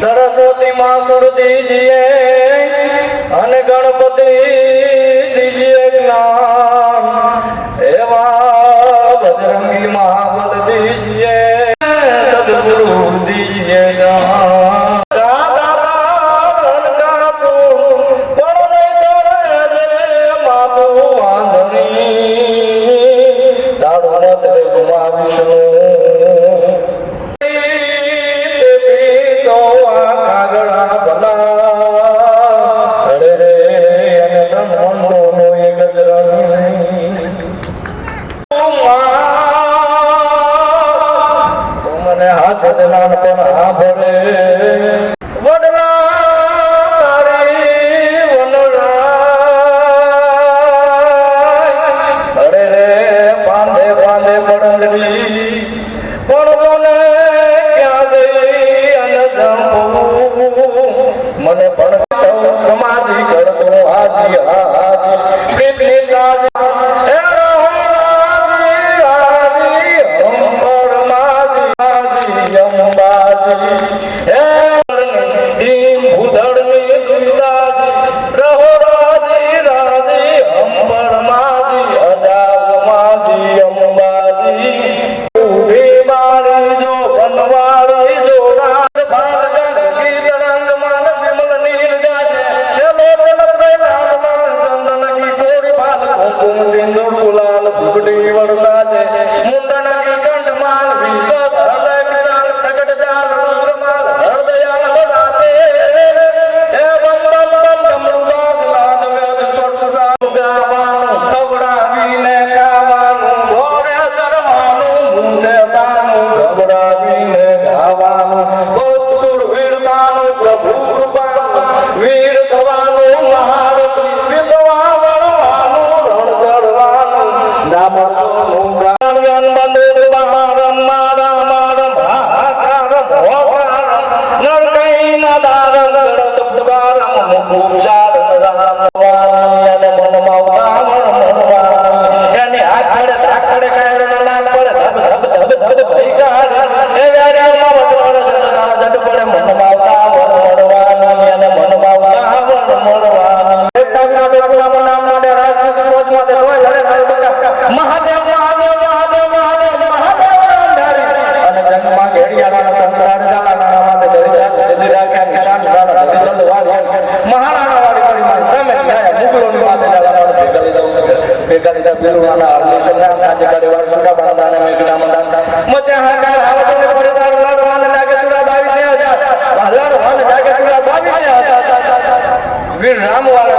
सरस्वती माँ सुर दीजिए अन गणपति दीजिए ज्ञान एवं बजरंगी महाबल दीजिए सदगुरु दीजिए ज्ञान सजनान पण आभळे वडला तारी वनराय अरे रे बांधे बांधे पडंजरी पण जोने क्या जई अन जंपू मने पण समाजी करतो आजी आजी प्रीति ताज वीर राम वाला